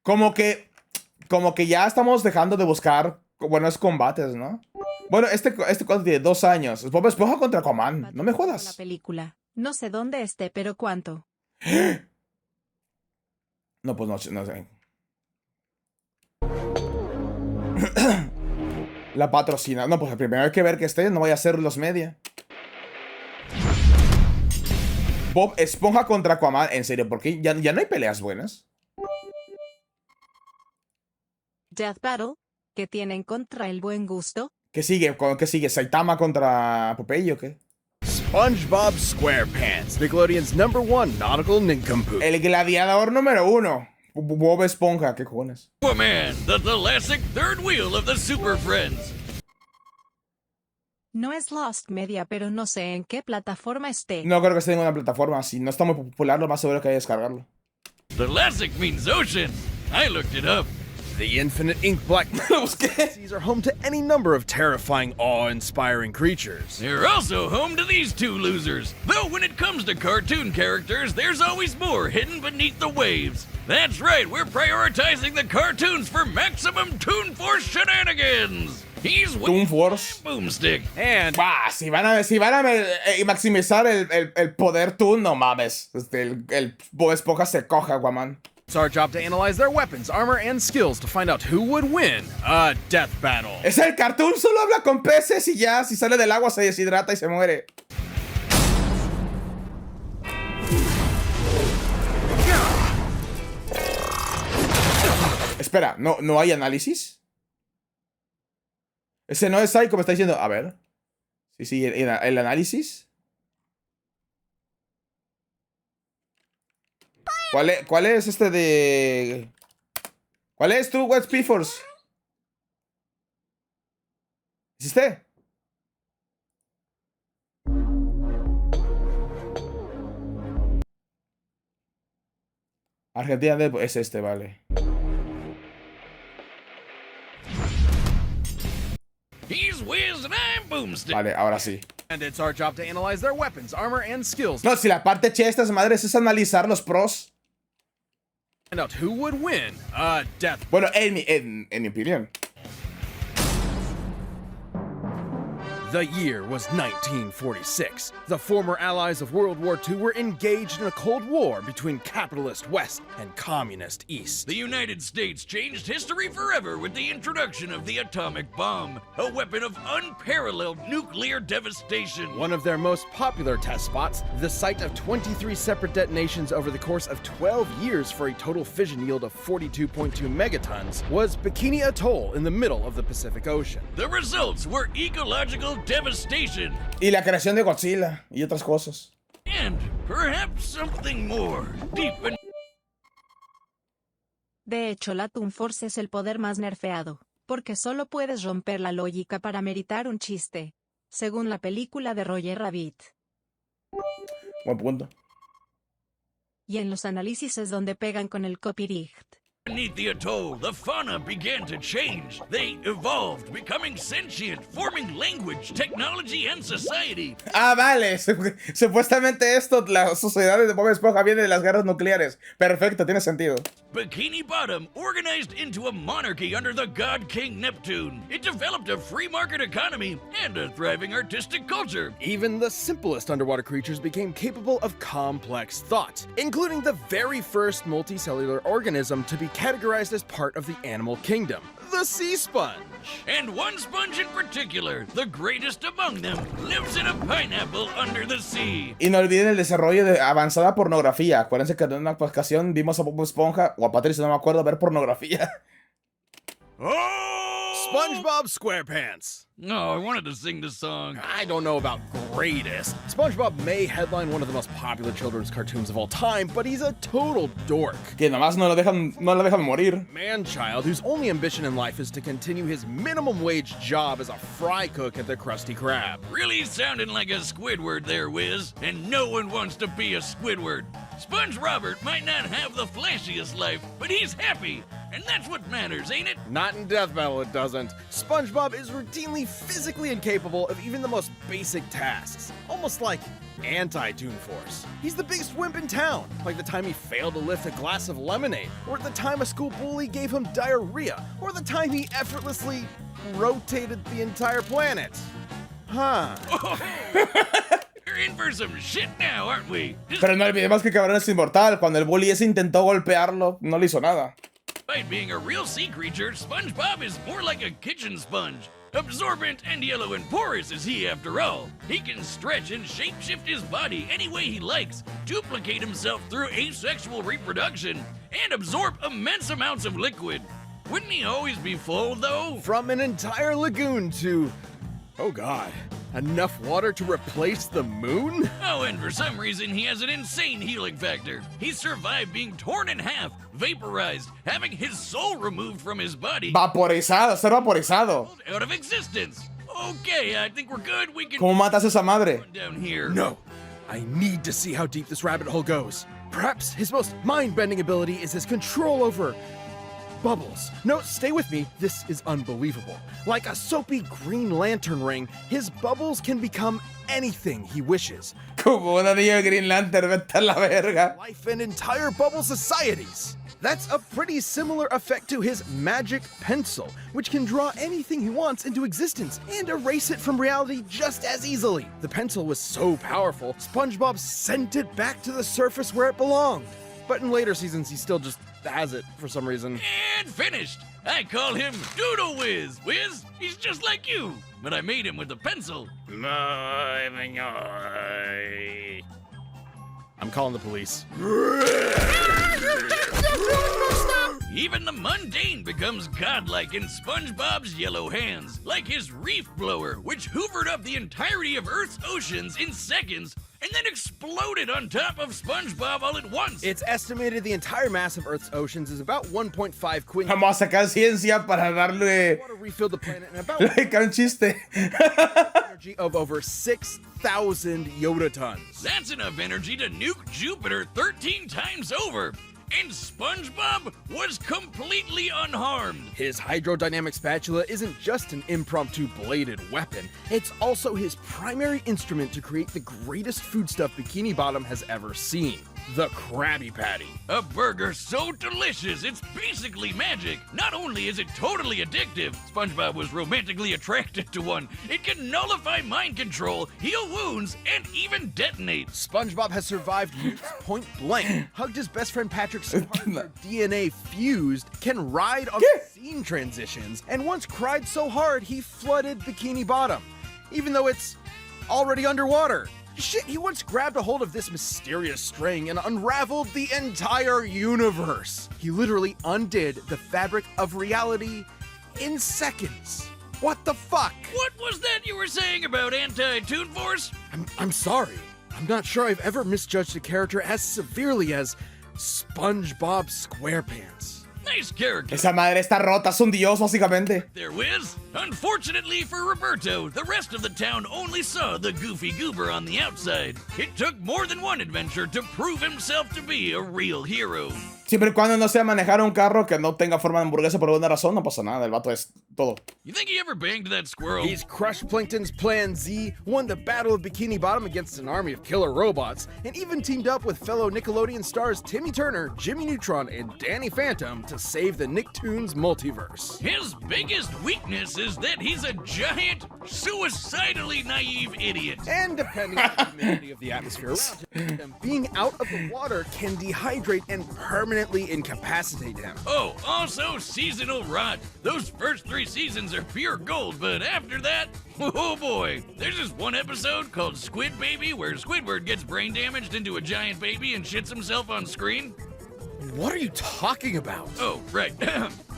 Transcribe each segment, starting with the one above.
Como que ya estamos dejando de buscar buenos combates, ¿no? Bueno, este cuadro tiene 2 años. Bob Esponja contra Aquaman. No me La jodas. película. No sé dónde esté, pero ¿cuánto? No, pues no sé. La patrocina. No, pues primero hay que ver que esté. No vaya a ser los media. Bob Esponja contra Aquaman. En serio, ¿por qué? ¿Ya no hay peleas buenas? Death Battle, que tienen contra el buen gusto. ¿Qué sigue? ¿Qué sigue? ¿Saitama contra Popeye o qué? SpongeBob SquarePants, Nickelodeon's #1 nautical nincompoop. El gladiador número 1. Bob Esponja, ¿qué cojones? Aquaman, the classic third wheel of the Super Friends. No es Lost Media, pero no sé en qué plataforma esté. No creo que esté en una plataforma. Si no está muy popular, lo más seguro que hay que descargarlo. The classic means ocean. I looked it up. The infinite ink black seas are home to any number of terrifying, awe-inspiring creatures. They're also home to these two losers. Though when it comes to cartoon characters, there's always more hidden beneath the waves. That's right, we're prioritizing the cartoons for maximum Toon Force shenanigans. He's Toon Force. Boomstick. And Bah, si van a maximizar el poder Toon, no mames. El Bob Esponja se coja, Aquaman. it's our job to analyze their weapons, armor, and skills to find out who would win a death battle. Es el cartoon, solo habla con peces y ya. Si sale del agua se deshidrata y se muere. Espera, ¿no hay análisis? Ese no es Saico, me está diciendo. A ver. Sí, el análisis. ¿Cuál es este de...? ¿Cuál es tú, What's P-Force? ¿Es este? Argentina es este, vale. He's Wiz and I'm Boomstick. Vale, ahora sí. And it's our job to analyze their weapons, armor, and skills No, si la parte chida de estas madres es analizar los pros. to find out who would win a death. Bueno, en mi opinión. The year was 1946. The former allies of World War II were engaged in a Cold War between capitalist West and communist East. The United States changed history forever with the introduction of the atomic bomb, a weapon of unparalleled nuclear devastation. One of their most popular test spots, the site of 23 separate detonations over the course of 12 years for a total fission yield of 42.2 megatons, was Bikini Atoll in the middle of the Pacific Ocean. The results were ecological devastation Y la creación de Godzilla y otras cosas. and perhaps something more deep in De hecho, la Toon Force es el poder más nerfeado, porque solo puedes romper la lógica para meritar un chiste, según la película de Roger Rabbit. Buen punto. Y en los análisis es donde pegan con el copyright. beneath the atoll. The fauna began to change. They evolved, becoming sentient, forming language, technology, and society. Ah, vale. Supuestamente esto, la sociedad de Bob Esponja viene de las guerras nucleares. Perfecto, tiene sentido. Bikini Bottom organized into a monarchy under the god king Neptune. It developed a free market economy and a thriving artistic culture. Even the simplest underwater creatures became capable of complex thought, including the very first multicellular organism to be categorized as part of the animal kingdom, the sea sponge. And one sponge in particular, the greatest among them, lives in a pineapple under the sea. Y no olviden el desarrollo de avanzada pornografía. Acuérdense que en una ocasión vimos a Bob Esponja, o a Patricia, no me acuerdo, ver pornografía. Oh! SpongeBob SquarePants. No, I wanted to sing the song. I don't know about greatest. SpongeBob may headline one of the most popular children's cartoons of all time, but he's a total dork. Que nomás no lo dejan morir. Man-child whose only ambition in life is to continue his minimum wage job as a fry cook at the Krusty Krab. Really sounding like a Squidward there, Wiz. And no one wants to be a Squidward. Sponge Robert might not have the flashiest life, but he's happy. And that's what matters, ain't it? Not in Death Battle, it doesn't. SpongeBob is routinely physically incapable of even the most basic tasks. Almost like anti-Toon Force. He's the biggest wimp in town, like the time he failed to lift a glass of lemonade, or the time a school bully gave him diarrhea, or the time he effortlessly rotated the entire planet. Huh. We're in for some shit now, aren't we? Just Pero no olvidemos que Cabrón es inmortal. Cuando el bully ese intentó golpearlo, no le hizo nada. despite being a real sea creature, Spongebob is more like a kitchen sponge. Absorbent and yellow and porous is he after all. He can stretch and shapeshift his body any way he likes, duplicate himself through asexual reproduction, and absorb immense amounts of liquid. Wouldn't he always be full, though? From an entire lagoon to, oh god, enough water to replace the moon? Oh, and for some reason he has an insane healing factor. He survived being torn in half, vaporized, having his soul removed from his body, Vaporizado, ser vaporizado. out of existence. Okay, I think we're good. We can ¿Cómo matas a esa madre? run down here. No, I need to see how deep this rabbit hole goes. Perhaps his most mind-bending ability is his control over bubbles. No, stay with me. This is unbelievable. Like a soapy Green Lantern ring, his bubbles can become anything he wishes. Como un anillo de Green Lantern, vete a la verga. Life and entire bubble societies. That's a pretty similar effect to his magic pencil, which can draw anything he wants into existence and erase it from reality just as easily. The pencil was so powerful, SpongeBob sent it back to the surface where it belonged. But in later seasons, he still just has it for some reason. And finished. I call him Doodle Whiz. Whiz, he's just like you, but I made him with a pencil. I'm calling the police. Even the mundane becomes godlike in SpongeBob's yellow hands, like his reef blower, which hoovered up the entirety of Earth's oceans in seconds and then exploded on top of SpongeBob all at once. It's estimated the entire mass of Earth's oceans is about 1.5 quintillion. Vamos a sacar ciencia para darle Water refilled the planet in about like un chiste. energy of over 6,000 yotatons. That's enough energy to nuke Jupiter 13 times over. And SpongeBob was completely unharmed. His hydrodynamic spatula isn't just an impromptu bladed weapon, it's also his primary instrument to create the greatest foodstuff Bikini Bottom has ever seen. The Krabby Patty. A burger so delicious, it's basically magic. Not only is it totally addictive, SpongeBob was romantically attracted to one. It can nullify mind control, heal wounds, and even detonate. SpongeBob has survived nukes point blank, hugged his best friend Patrick so hard their DNA fused, can ride on scene transitions, and once cried so hard he flooded Bikini Bottom, even though it's already underwater. Shit, he once grabbed a hold of this mysterious string and unraveled the entire universe. He literally undid the fabric of reality in seconds. What the fuck? What was that you were saying about anti-Toon Force? I'm sorry. I'm not sure I've ever misjudged a character as severely as SpongeBob SquarePants. Nice character Esa madre está rota, es un dios básicamente. there, Wiz. Unfortunately for Roberto, the rest of the town only saw the goofy goober on the outside. It took more than one adventure to prove himself to be a real hero. Siempre y cuando no sea manejar un carro que no tenga forma de hamburguesa por alguna razón, no pasa nada. El vato es todo. You think he ever banged that squirrel? He's crushed Plankton's Plan Z, won the Battle of Bikini Bottom against an army of killer robots, and even teamed up with fellow Nickelodeon stars Timmy Turner, Jimmy Neutron, and Danny Phantom to save the Nicktoons multiverse. His biggest weakness is that he's a giant, suicidally naive idiot. And depending on the humidity of the atmosphere around him, being out of the water can dehydrate and permanently incapacitate him. Oh, also seasonal rot. Those first 3 seasons are pure gold, but after that, oh boy. There's this one episode called Squid Baby where Squidward gets brain damaged into a giant baby and shits himself on screen. What are you talking about? Oh, right.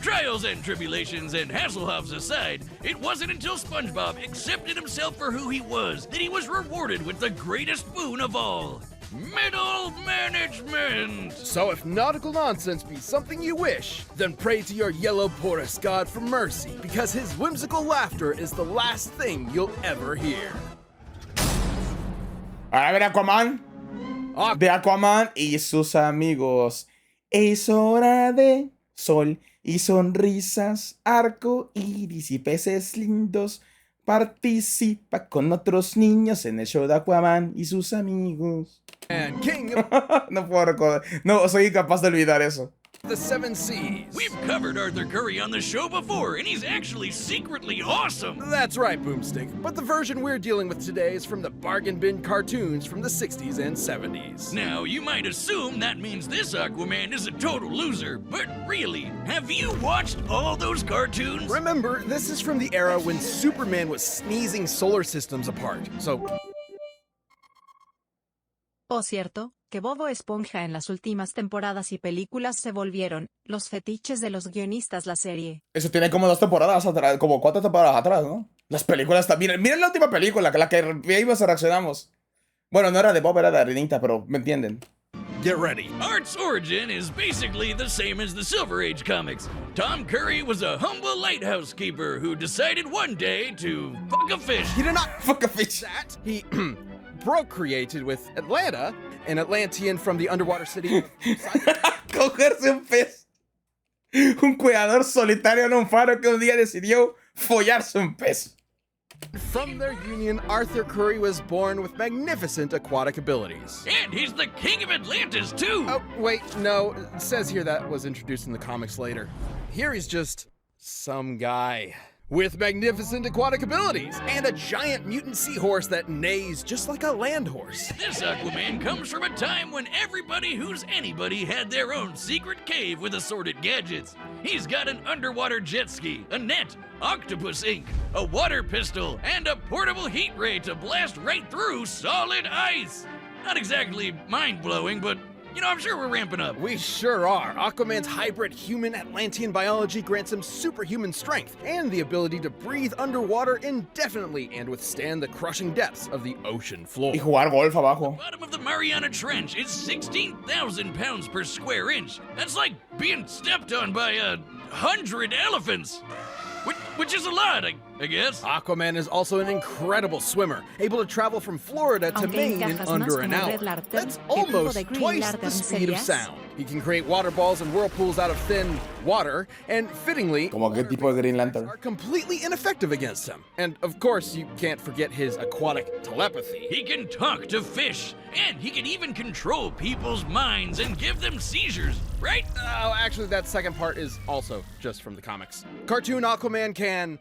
Trials and tribulations and Hasselhoffs aside, it wasn't until SpongeBob accepted himself for who he was that he was rewarded with the greatest boon of all. Middle management! So if nautical nonsense be something you wish, then pray to your yellow porous god for mercy, because his whimsical laughter is the last thing you'll ever hear. A ver, Aquaman. De Aquaman y sus amigos. Es hora de sol. y sonrisas, arco iris y peces lindos. Participa con otros niños en el show de Aquaman y sus amigos. And king of No puedo recordar. No, soy incapaz de olvidar eso. the seven seas. We've covered Arthur Curry on the show before, and he's actually secretly awesome. That's right, Boomstick. But the version we're dealing with today is from the bargain bin cartoons from the 60s and 70s. Now, you might assume that means this Aquaman is a total loser, but really, have you watched all those cartoons? Remember, this is from the era when Superman was sneezing solar systems apart. So, Por cierto, que Bobo Esponja en las últimas temporadas y películas se volvieron los fetiches de los guionistas la serie. Eso tiene como 2 temporadas atrás, como 4 temporadas atrás, ¿no? Las películas también. Miren la última película, la que vimos y reaccionamos. Bueno, no era de Bob, era de Arenita, pero me entienden. get ready. Art's origin is basically the same as the Silver Age comics. Tom Curry was a humble lighthouse keeper who decided one day to fuck a fish. He did not Fuck a fish. that. He procreated with Atlanta, an Atlantean from the underwater city of Saico. Cogerse un pez. Un cuidador solitario en un faro que un día decidió follarse un pez. From their union, Arthur Curry was born with magnificent aquatic abilities. And he's the king of Atlantis, too! Oh, wait, no. It says here that was introduced in the comics later. Here he's just some guy with magnificent aquatic abilities and a giant mutant seahorse that neighs just like a land horse. This Aquaman comes from a time when everybody who's anybody had their own secret cave with assorted gadgets. He's got an underwater jet ski, a net, octopus ink, a water pistol, and a portable heat ray to blast right through solid ice. Not exactly mind-blowing, but, you know, I'm sure we're ramping up. We sure are. Aquaman's hybrid human Atlantean biology grants him superhuman strength and the ability to breathe underwater indefinitely and withstand the crushing depths of the ocean floor. Y jugar golf abajo. Bottom of the Mariana Trench is 16,000 pounds per square inch. That's like being stepped on by 100 elephants. Which is a lot, I guess. Aquaman is also an incredible swimmer, able to travel from Florida to Aunque Maine in encajas más under con an el hour. Red Lantern, That's ¿qué tipo almost de Green twice Lantern the speed of serías? sound. He can create water balls and whirlpools out of thin water, and fittingly, Como qué tipo de Green Lantern. are completely ineffective against him. And of course, you can't forget his aquatic telepathy. He can talk to fish, and he can even control people's minds and give them seizures, right? Oh, actually, that second part is also just from the comics. Cartoon Aquaman can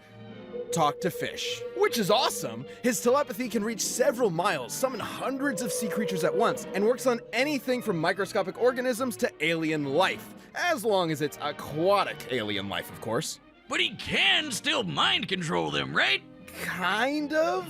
talk to fish, which is awesome. His telepathy can reach several miles, summon hundreds of sea creatures at once, and works on anything from microscopic organisms to alien life, as long as it's aquatic alien life, of course. But he can still mind control them, right? Kind of.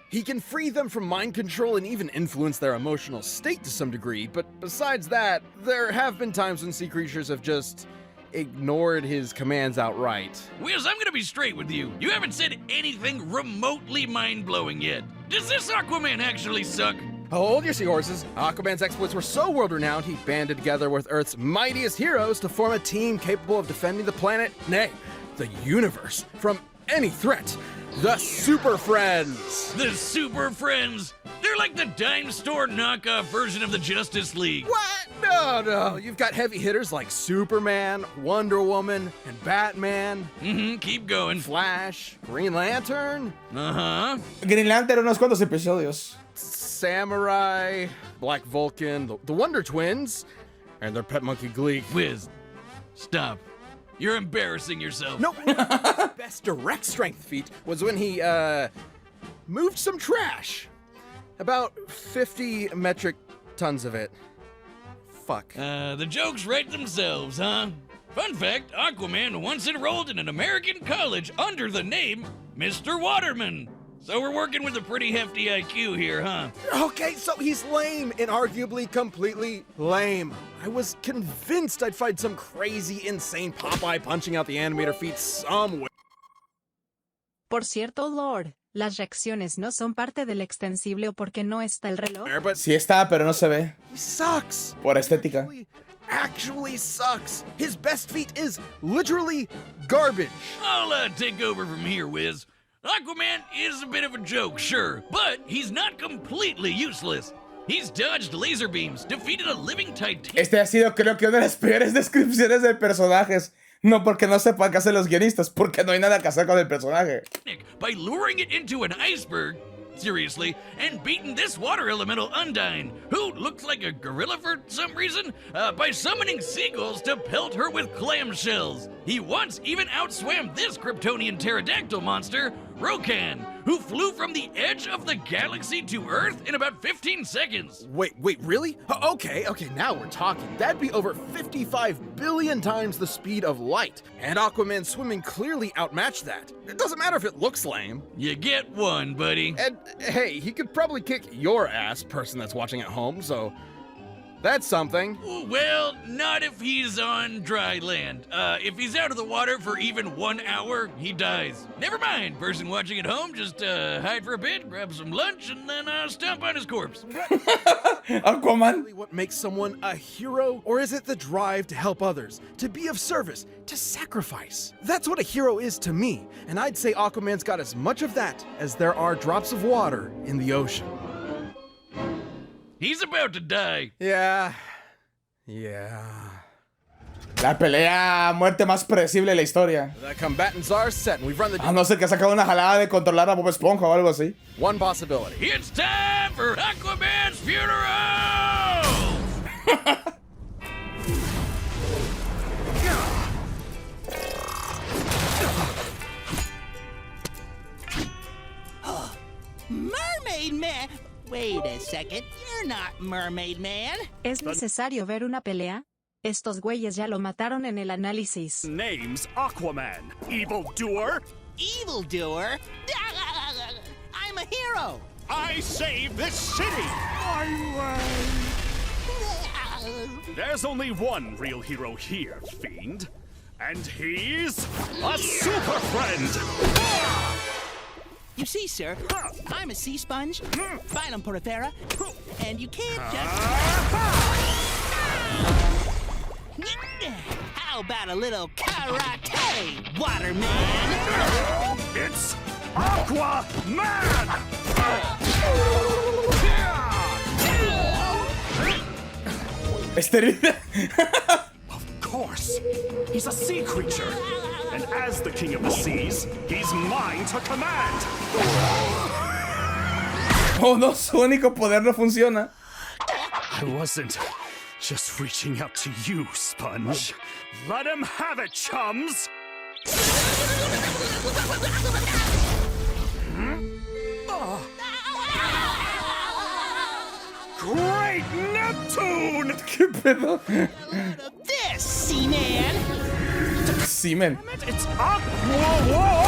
He can free them from mind control and even influence their emotional state to some degree, but besides that, there have been times when sea creatures have just ignored his commands outright. Wiz, I'm gonna be straight with you. You haven't said anything remotely mind-blowing yet. Does this Aquaman actually suck? Hold your seahorses. Aquaman's exploits were so world-renowned, he banded together with Earth's mightiest heroes to form a team capable of defending the planet, nay, the universe, from any threat. The Super Friends! The Super Friends! They're like the dime store knockoff version of the Justice League. What? No. You've got heavy hitters like Superman, Wonder Woman, and Batman, Keep going. Flash, Green Lantern, Uh-huh. Green Lantern, unos cuantos episodios. Samurai, Black Vulcan, the Wonder Twins, and their pet monkey Gleek. Wiz, stop. You're embarrassing yourself. Nope. Best direct strength feat was when he, moved some trash. About 50 metric tons of it. Fuck. The jokes write themselves, huh? Fun fact, Aquaman once enrolled in an American college under the name Mr. Waterman. So we're working with a pretty hefty IQ here, huh? Okay, so he's lame, and arguably completely lame. I was convinced I'd find some crazy, insane Popeye punching out the animator feat somewhere. Por cierto, Lord, las reacciones no son parte del extensible o porque no está el reloj. But Sí está, pero no se ve. he sucks. Por estética. Actually sucks. His best feat is literally garbage. I'll take over from here, Wiz. Aquaman is a bit of a joke, sure, but he's not completely useless. He's dodged laser beams, defeated a living Titan. Este ha sido, creo que, una de las peores descripciones de personajes. No porque no sepan qué hacen los guionistas, porque no hay nada que hacer con el personaje. By luring it into an iceberg, seriously, and beating this water elemental Undine, who looks like a gorilla for some reason, by summoning seagulls to pelt her with clamshells. He once even outswam this Kryptonian pterodactyl monster, Rokan, who flew from the edge of the galaxy to Earth in about 15 seconds. Wait, really? Okay, now we're talking. That'd be over 55 billion times the speed of light. And Aquaman's swimming clearly outmatched that. It doesn't matter if it looks lame. You get one, buddy. And hey, he could probably kick your ass, person that's watching at home, so that's something. Well, not if he's on dry land. If he's out of the water for even 1 hour, he dies. Never mind, person watching at home, just hide for a bit, grab some lunch, and then stomp on his corpse. Aquaman. Really what makes someone a hero? Or is it the drive to help others, to be of service, to sacrifice? That's what a hero is to me, and I'd say Aquaman's got as much of that as there are drops of water in the ocean. He's about to die. Yeah. La pelea a muerte más predecible de la historia. The combatants are set, and we've run the... A no ser que sacado una jalada de controlar a Bob Esponja o algo así. One possibility. It's time for Aquaman's funeral! Mermaid Man! Wait a second, you're not Mermaid Man. ¿Es necesario ver una pelea? Estos güeyes ya lo mataron en el análisis. Name's Aquaman. Evildoer. Evildoer? I'm a hero. I saved this city. There's only one real hero here, Fiend. And he's a super friend. You see, sir, I'm a sea sponge, phylum porifera, and you can't just... How about a little karate, Waterman? It's Aquaman! Of course, he's a sea creature. And as the king of the seas, he's mine to command. Oh no, su único poder no funciona. I wasn't just reaching out to you, Sponge. Let him have it, chums! Great Neptune! ¿Qué pedo? This, Seaman! Seaman. It's Aqua!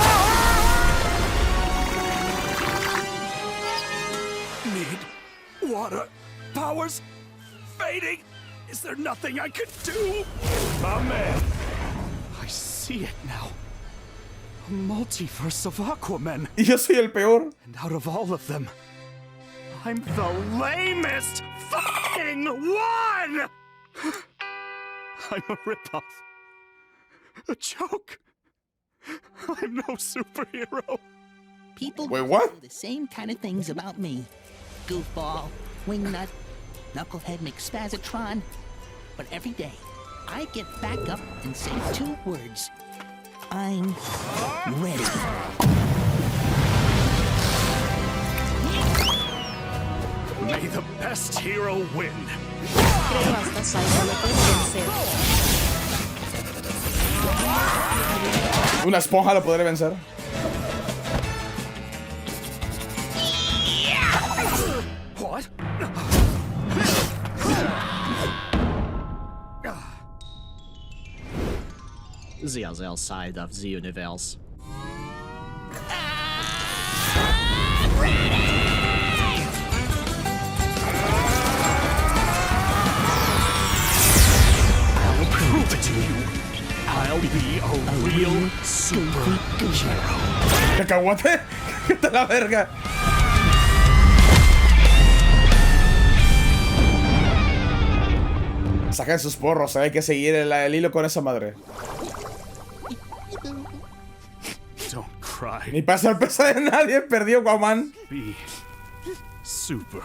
Need water powers fading. Is there nothing I could do? My man, I see it now. A multiverse of Aquaman. Y yo soy el peor. And out of all of them, I'm the lamest fucking one! I'm a ripoff. A joke. I'm no superhero. People Wait, what? do the same kind of things about me. Goofball, wingnut, knucklehead McSpazatron. But every day, I get back up and say 2 words. I'm ready. May the best hero win. Creo hasta Saico lo puede vencer. Una esponja lo podré vencer. What? The other side of the universe. I'll prove it to you. I'll be a real superhero. Cacahuate. ¡Qué la verga! Saquen sus porros, hay que seguir el hilo con esa madre. Don't cry. Ni para sorpresa de nadie, perdió Aquaman. Be super.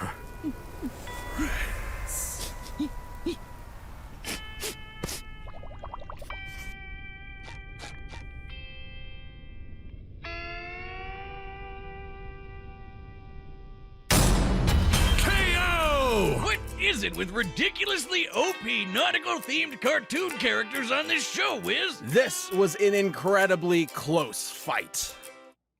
is it with ridiculously OP nautical-themed cartoon characters on this show, Wiz? This was an incredibly close fight.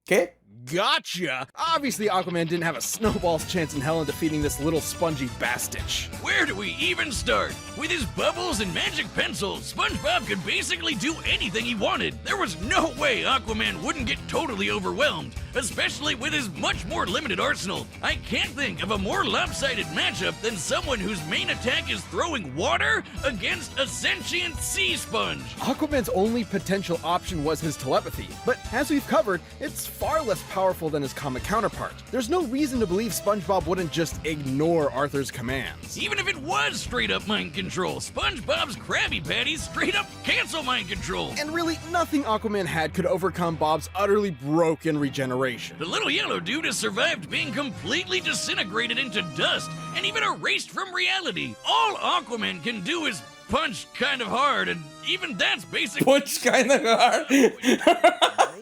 ¿Qué? Gotcha! Obviously, Aquaman didn't have a snowball's chance in hell in defeating this little spongy bastich. Where do we even start? With his bubbles and magic pencils, SpongeBob could basically do anything he wanted. There was no way Aquaman wouldn't get totally overwhelmed, especially with his much more limited arsenal. I can't think of a more lopsided matchup than someone whose main attack is throwing water against a sentient sea sponge. Aquaman's only potential option was his telepathy, but as we've covered, it's far less powerful than his comic counterpart. There's no reason to believe SpongeBob wouldn't just ignore Arthur's commands. Even if it was straight up mind control, SpongeBob's Krabby Patties straight up cancel mind control. And really, nothing Aquaman had could overcome Bob's utterly broken regeneration. The little yellow dude has survived being completely disintegrated into dust and even erased from reality. All Aquaman can do is punch kind of hard, and even that's basic. Punch kind of hard.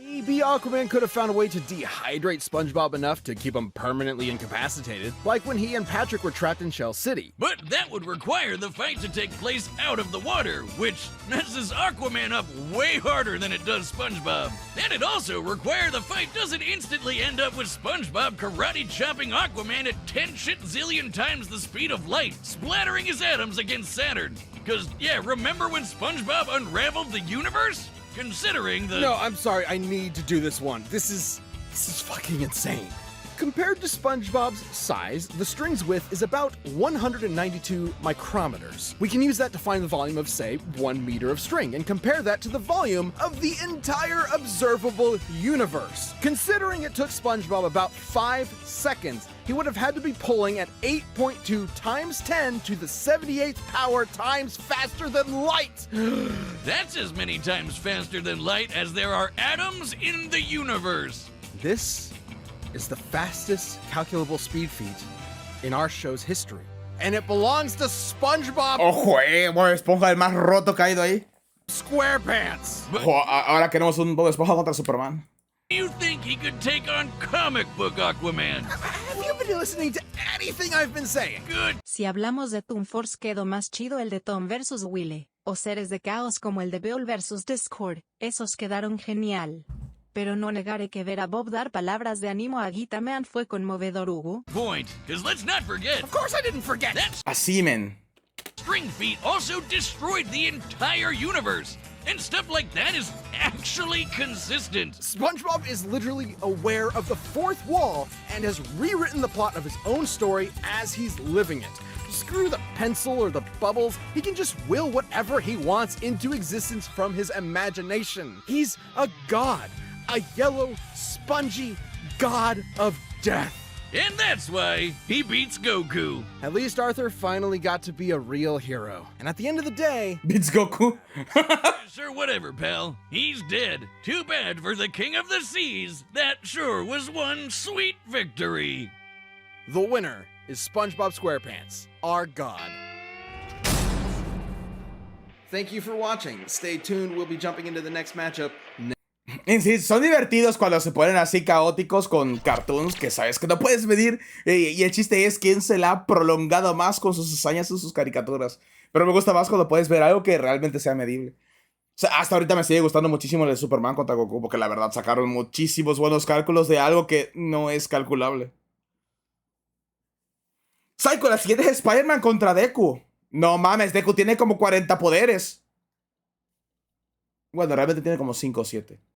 Maybe Aquaman could have found a way to dehydrate SpongeBob enough to keep him permanently incapacitated, like when he and Patrick were trapped in Shell City. But that would require the fight to take place out of the water, which messes Aquaman up way harder than it does SpongeBob. And it also require the fight doesn't instantly end up with SpongeBob karate chopping Aquaman at 10 shit zillion times the speed of light, splattering his atoms against Saturn. Cause yeah, remember when SpongeBob unraveled the universe? Considering the— No, I'm sorry, I need to do this one. This is fucking insane. Compared to SpongeBob's size, the string's width is about 192 micrometers. We can use that to find the volume of, say, 1 meter of string, and compare that to the volume of the entire observable universe. Considering it took SpongeBob about 5 seconds, he would have had to be pulling at 8.2 times 10 to the 78th power times faster than light. That's as many times faster than light as there are atoms in the universe. This is the fastest calculable speed feat in our show's history. And it belongs to SpongeBob Ojo, Bob Esponja, el más roto caído ahí. SquarePants. Ojo, ahora queremos un Bob Esponja contra Superman. Do you think he could take on comic book Aquaman? Have you been listening to anything I've been saying? Good. Si hablamos de Toon Force, quedó más chido el de Tom vs. Willy, o seres de caos como el de Beol vs. Discord. Esos quedaron genial. Pero no negaré que ver a Bob dar palabras de ánimo a Gitaman fue conmovedor, Hugo. Point, because let's not forget. Of course I didn't forget. That Así, men. string feat also destroyed the entire universe. And stuff like that is actually consistent. SpongeBob is literally aware of the fourth wall and has rewritten the plot of his own story as he's living it. Screw the pencil or the bubbles, he can just will whatever he wants into existence from his imagination. He's a god, a yellow, spongy god of death. And that's why he beats Goku. At least Arthur finally got to be a real hero. And at the end of the day, Beats Goku. Sure, whatever, pal. He's dead. Too bad for the King of the Seas. That sure was one sweet victory. the winner is SpongeBob SquarePants, our god. Thank you for watching. Stay tuned, we'll be jumping into the next matchup. Sí, son divertidos cuando se ponen así caóticos con cartoons que sabes que no puedes medir. Y el chiste es quién se la ha prolongado más con sus hazañas y sus caricaturas. Pero me gusta más cuando puedes ver algo que realmente sea medible. O sea, hasta ahorita me sigue gustando muchísimo el de Superman contra Goku, porque la verdad sacaron muchísimos buenos cálculos de algo que no es calculable. Saico, la siguiente es Spider-Man contra Deku. No mames, Deku tiene como 40 poderes. Bueno, realmente tiene como 5 o 7.